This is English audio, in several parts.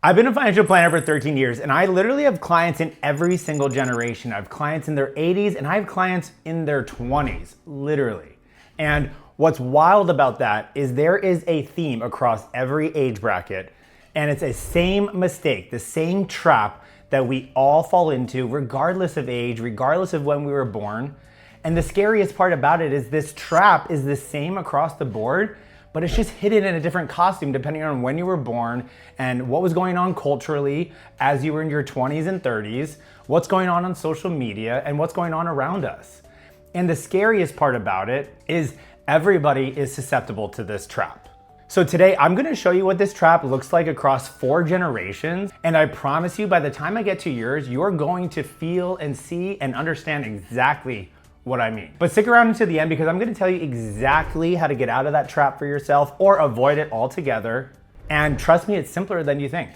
I've been a financial planner for 13 years and I literally have clients in every single generation. I have clients in their 80s and I have clients in their 20s, literally. And what's wild about that is there is a theme across every age bracket, and it's a same mistake, the same trap that we all fall into regardless of age, regardless of when we were born. And the scariest part about it is this trap is the same across the board, but it's just hidden in a different costume depending on when you were born and what was going on culturally as you were in your 20s and 30s, what's going on social media, and what's going on around us. And the scariest part about it is everybody is susceptible to this trap. So today I'm gonna show you what this trap looks like across 4 generations, and I promise you by the time I get to yours, you're going to feel and see and understand exactly what I mean. But stick around until the end because I'm gonna tell you exactly how to get out of that trap for yourself or avoid it altogether. And trust me, it's simpler than you think.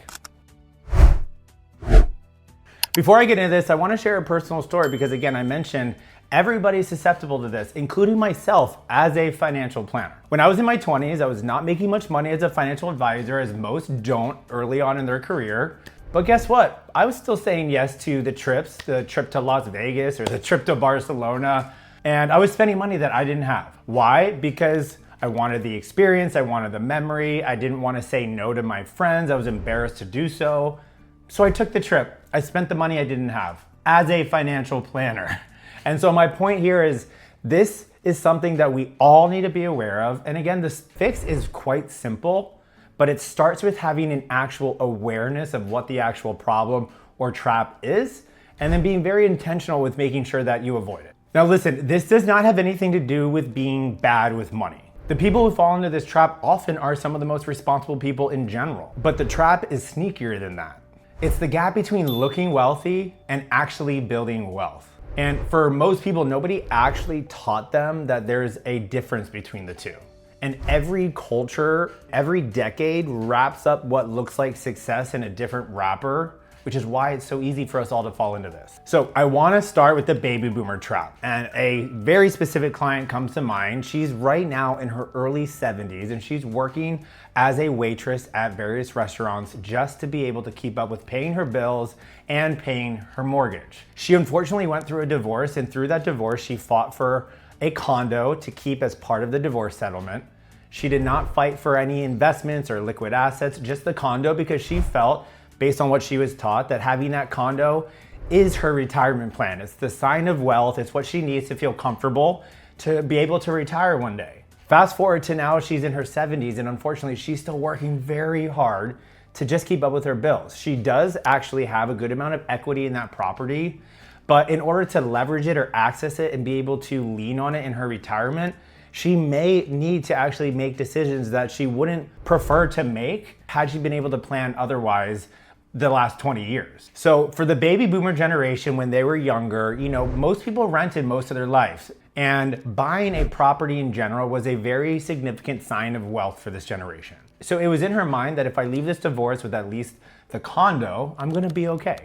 Before I get into this, I wanna share a personal story because again, I mentioned everybody's susceptible to this, including myself as a financial planner. When I was in my 20s, I was not making much money as a financial advisor, as most don't early on in their career. But guess what? I was still saying yes to the trips, the trip to Las Vegas or the trip to Barcelona, and I was spending money that I didn't have. Why? Because I wanted the experience, I wanted the memory, I didn't want to say no to my friends, I was embarrassed to do so. So I took the trip. I spent the money I didn't have as a financial planner. And so my point here is this is something that we all need to be aware of. And again, this fix is quite simple, but it starts with having an actual awareness of what the actual problem or trap is, and then being very intentional with making sure that you avoid it. Now listen, this does not have anything to do with being bad with money. The people who fall into this trap often are some of the most responsible people in general, but the trap is sneakier than that. It's the gap between looking wealthy and actually building wealth. And for most people, nobody actually taught them that there's a difference between the two. And every culture, every decade wraps up what looks like success in a different wrapper, which is why it's so easy for us all to fall into this. So I wanna start with the baby boomer trap. And a very specific client comes to mind. She's right now in her early 70s and she's working as a waitress at various restaurants just to be able to keep up with paying her bills and paying her mortgage. She unfortunately went through a divorce, and through that divorce, she fought for a condo to keep as part of the divorce settlement. She did not fight for any investments or liquid assets, just the condo, because she felt, based on what she was taught, that having that condo is her retirement plan. It's the sign of wealth. It's what she needs to feel comfortable to be able to retire one day. Fast forward to now, she's in her 70s, and unfortunately, she's still working very hard to just keep up with her bills. She does actually have a good amount of equity in that property, but in order to leverage it or access it and be able to lean on it in her retirement, she may need to actually make decisions that she wouldn't prefer to make had she been able to plan otherwise the last 20 years. So for the baby boomer generation, when they were younger, most people rented most of their lives. And buying a property in general was a very significant sign of wealth for this generation. So it was in her mind that if I leave this divorce with at least the condo, I'm gonna be okay.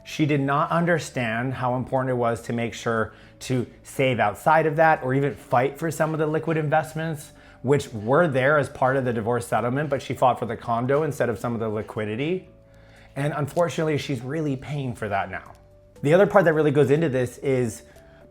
She did not understand how important it was to make sure to save outside of that or even fight for some of the liquid investments, which were there as part of the divorce settlement, but she fought for the condo instead of some of the liquidity. And unfortunately, she's really paying for that now. The other part that really goes into this is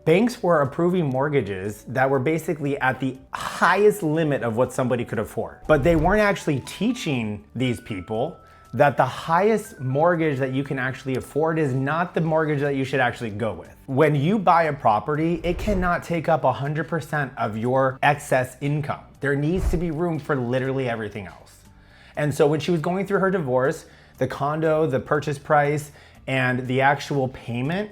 banks were approving mortgages that were basically at the highest limit of what somebody could afford. But they weren't actually teaching these people that the highest mortgage that you can actually afford is not the mortgage that you should actually go with. When you buy a property, it cannot take up 100% of your excess income. There needs to be room for literally everything else. And so when she was going through her divorce, the condo, the purchase price, and the actual payment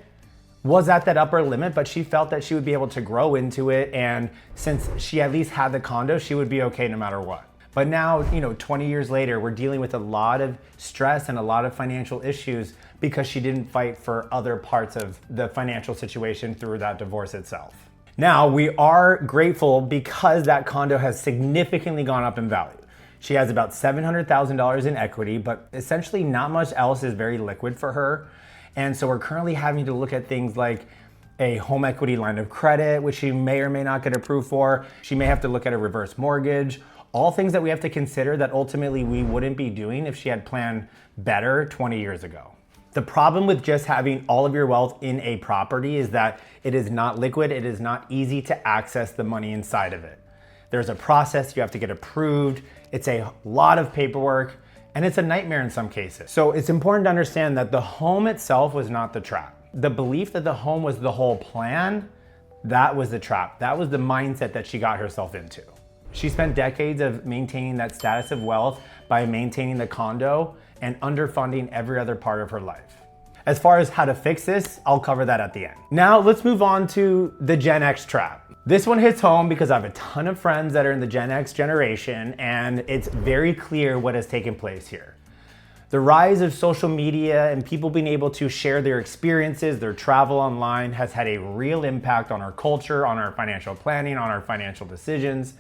was at that upper limit, but she felt that she would be able to grow into it. And since she at least had the condo, she would be okay no matter what. But now, 20 years later, we're dealing with a lot of stress and a lot of financial issues because she didn't fight for other parts of the financial situation through that divorce itself. Now, we are grateful because that condo has significantly gone up in value. She has about $700,000 in equity, but essentially not much else is very liquid for her. And so we're currently having to look at things like a home equity line of credit, which she may or may not get approved for. She may have to look at a reverse mortgage, all things that we have to consider that ultimately we wouldn't be doing if she had planned better 20 years ago. The problem with just having all of your wealth in a property is that it is not liquid. It is not easy to access the money inside of it. There's a process, you have to get approved. It's a lot of paperwork and it's a nightmare in some cases. So it's important to understand that the home itself was not the trap. The belief that the home was the whole plan, that was the trap. That was the mindset that she got herself into. She spent decades of maintaining that status of wealth by maintaining the condo and underfunding every other part of her life. As far as how to fix this, I'll cover that at the end. Now let's move on to the Gen X trap. This one hits home because I have a ton of friends that are in the Gen X generation and it's very clear what has taken place here. The rise of social media and people being able to share their experiences, their travel online has had a real impact on our culture, on our financial planning, on our financial decisions.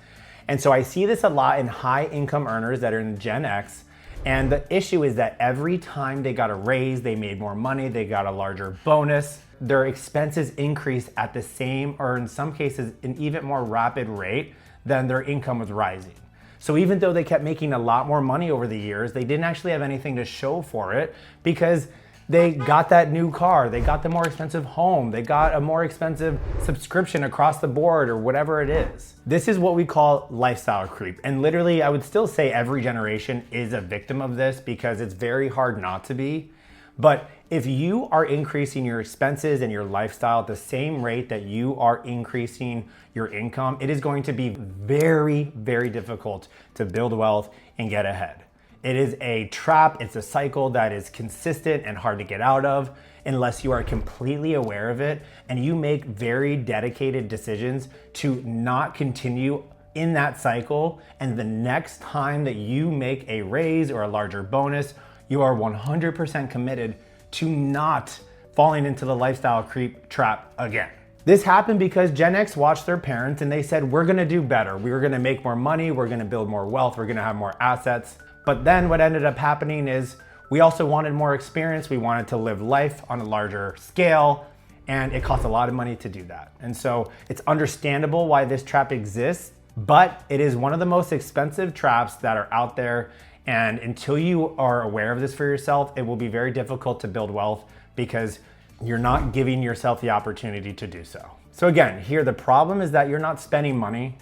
And so I see this a lot in high income earners that are in Gen X. And the issue is that every time they got a raise, they made more money, they got a larger bonus, their expenses increased at the same, or in some cases, an even more rapid rate than their income was rising. So even though they kept making a lot more money over the years, they didn't actually have anything to show for it because they got that new car, they got the more expensive home, they got a more expensive subscription across the board or whatever it is. This is what we call lifestyle creep. And literally, I would still say every generation is a victim of this because it's very hard not to be. But if you are increasing your expenses and your lifestyle at the same rate that you are increasing your income, it is going to be very, very difficult to build wealth and get ahead. It is a trap, it's a cycle that is consistent and hard to get out of unless you are completely aware of it and you make very dedicated decisions to not continue in that cycle. And the next time that you make a raise or a larger bonus, you are 100% committed to not falling into the lifestyle creep trap again. This happened because Gen X watched their parents and they said, we're gonna do better. We're gonna make more money, we're gonna build more wealth, we're gonna have more assets. But then what ended up happening is we also wanted more experience. We wanted to live life on a larger scale, and it costs a lot of money to do that. And so it's understandable why this trap exists, but it is one of the most expensive traps that are out there. And until you are aware of this for yourself, it will be very difficult to build wealth because you're not giving yourself the opportunity to do so. So again, here the problem is that you're not spending money.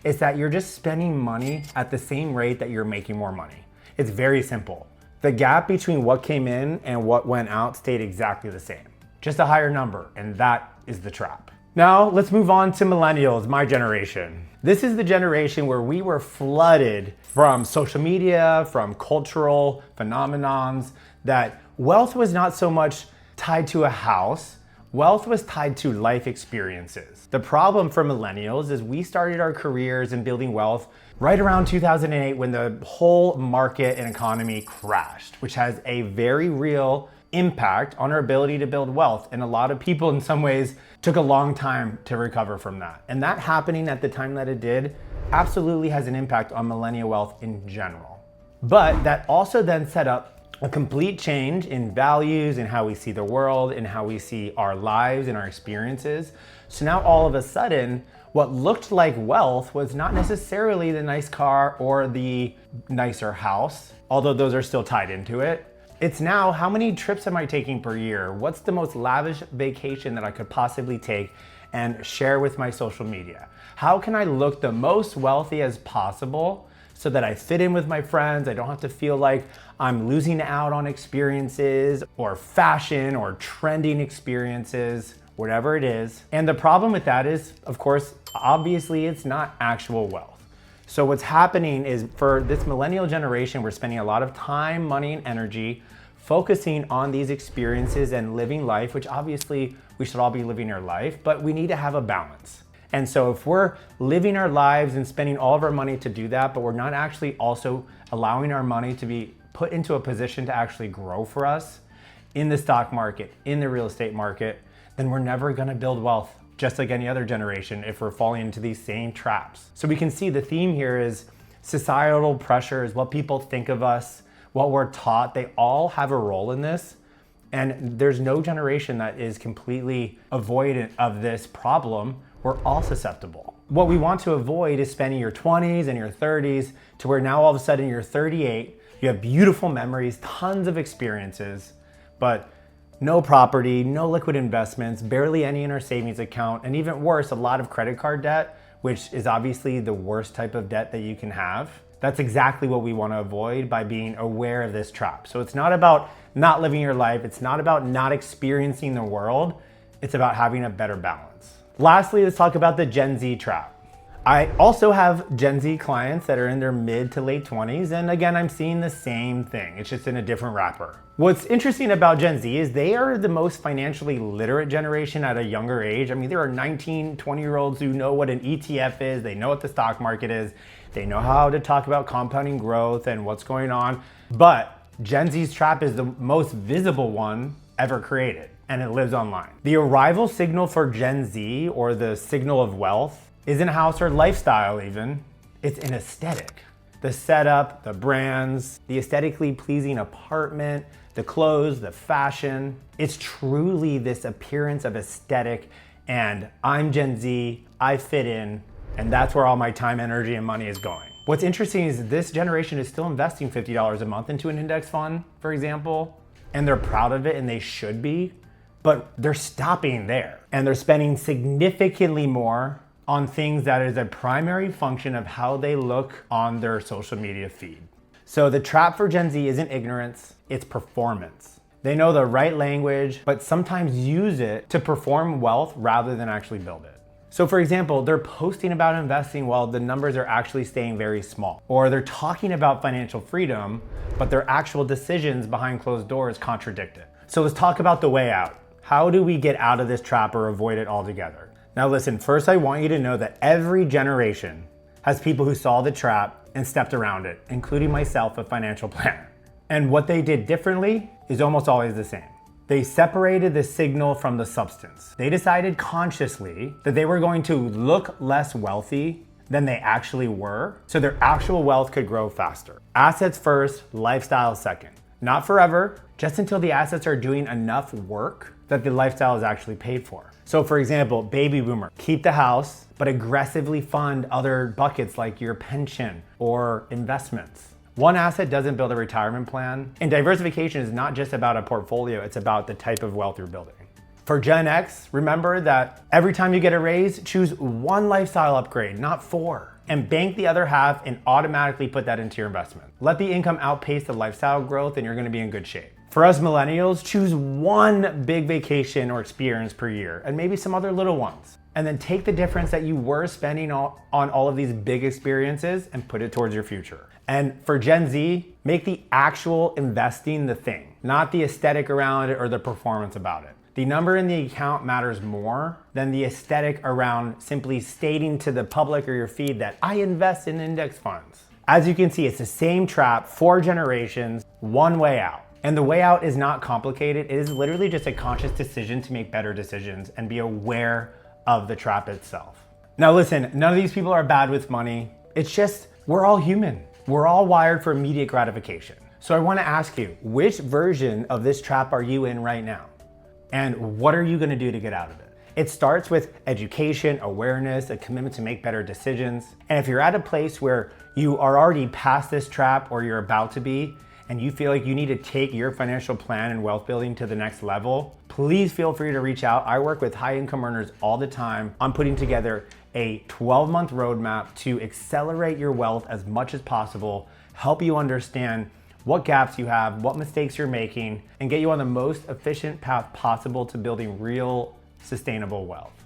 It's that you're just spending money at the same rate that you're making more money. It's very simple. The gap between what came in and what went out stayed exactly the same, just a higher number, and that is the trap. Now let's move on to millennials, my generation. This is the generation where we were flooded from social media, from cultural phenomenons, that wealth was not so much tied to a house, wealth was tied to life experiences. The problem for millennials is we started our careers in building wealth right around 2008 when the whole market and economy crashed, which has a very real impact on our ability to build wealth. And a lot of people in some ways took a long time to recover from that. And that happening at the time that it did absolutely has an impact on millennial wealth in general. But that also then set up a complete change in values and how we see the world and how we see our lives and our experiences. So now all of a sudden, what looked like wealth was not necessarily the nice car or the nicer house, although those are still tied into it. It's now, how many trips am I taking per year? What's the most lavish vacation that I could possibly take and share with my social media? How can I look the most wealthy as possible so that I fit in with my friends? I don't have to feel like I'm losing out on experiences or fashion or trending experiences, whatever it is. And the problem with that is, of course, obviously it's not actual wealth. So what's happening is for this millennial generation, we're spending a lot of time, money, and energy focusing on these experiences and living life, which obviously we should all be living our life, but we need to have a balance. And so if we're living our lives and spending all of our money to do that, but we're not actually also allowing our money to be put into a position to actually grow for us in the stock market, in the real estate market, then we're never gonna build wealth just like any other generation if we're falling into these same traps. So we can see the theme here is societal pressures, what people think of us, what we're taught, they all have a role in this. And there's no generation that is completely avoidant of this problem. We're all susceptible. What we want to avoid is spending your 20s and your 30s to where now all of a sudden you're 38, You have beautiful memories, tons of experiences, but no property, no liquid investments, barely any in our savings account, and even worse, a lot of credit card debt, which is obviously the worst type of debt that you can have. That's exactly what we want to avoid by being aware of this trap. So it's not about not living your life. It's not about not experiencing the world. It's about having a better balance. Lastly, let's talk about the Gen Z trap. I also have Gen Z clients that are in their mid to late 20s. And again, I'm seeing the same thing. It's just in a different wrapper. What's interesting about Gen Z is they are the most financially literate generation at a younger age. I mean, there are 19, 20-year-olds who know what an ETF is. They know what the stock market is. They know how to talk about compounding growth and what's going on. But Gen Z's trap is the most visible one ever created, and it lives online. The arrival signal for Gen Z, or the signal of wealth, isn't a house or lifestyle even, it's an aesthetic. The setup, the brands, the aesthetically pleasing apartment, the clothes, the fashion. It's truly this appearance of aesthetic, and I'm Gen Z, I fit in, and that's where all my time, energy, and money is going. What's interesting is this generation is still investing $50 a month into an index fund, for example, and they're proud of it, and they should be, but they're stopping there. And they're spending significantly more on things that is a primary function of how they look on their social media feed. So the trap for Gen Z isn't ignorance, it's performance. They know the right language, but sometimes use it to perform wealth rather than actually build it. So for example, they're posting about investing while the numbers are actually staying very small. Or they're talking about financial freedom, but their actual decisions behind closed doors contradict it. So let's talk about the way out. How do we get out of this trap or avoid it altogether? Now listen, first I want you to know that every generation has people who saw the trap and stepped around it, including myself, a financial planner. And what they did differently is almost always the same. They separated the signal from the substance. They decided consciously that they were going to look less wealthy than they actually were, so their actual wealth could grow faster. Assets first, lifestyle second. Not forever, just until the assets are doing enough work that the lifestyle is actually paid for. So for example, baby boomer, keep the house, but aggressively fund other buckets like your pension or investments. One asset doesn't build a retirement plan, and diversification is not just about a portfolio, it's about the type of wealth you're building. For Gen X, remember that every time you get a raise, choose one lifestyle upgrade, not four, and bank the other half and automatically put that into your investment. Let the income outpace the lifestyle growth and you're gonna be in good shape. For us millennials, choose one big vacation or experience per year and maybe some other little ones. And then take the difference that you were spending on all of these big experiences and put it towards your future. And for Gen Z, make the actual investing the thing, not the aesthetic around it or the performance about it. The number in the account matters more than the aesthetic around simply stating to the public or your feed that I invest in index funds. As you can see, it's the same trap, 4 generations, one way out. And the way out is not complicated. It is literally just a conscious decision to make better decisions and be aware of the trap itself. Now listen, none of these people are bad with money. It's just, we're all human. We're all wired for immediate gratification. So I wanna ask you, which version of this trap are you in right now? And what are you gonna do to get out of it? It starts with education, awareness, a commitment to make better decisions. And if you're at a place where you are already past this trap or you're about to be, and you feel like you need to take your financial plan and wealth building to the next level, please feel free to reach out. I work with high income earners all the time. I'm putting together a 12-month roadmap to accelerate your wealth as much as possible, help you understand what gaps you have, what mistakes you're making, and get you on the most efficient path possible to building real sustainable wealth.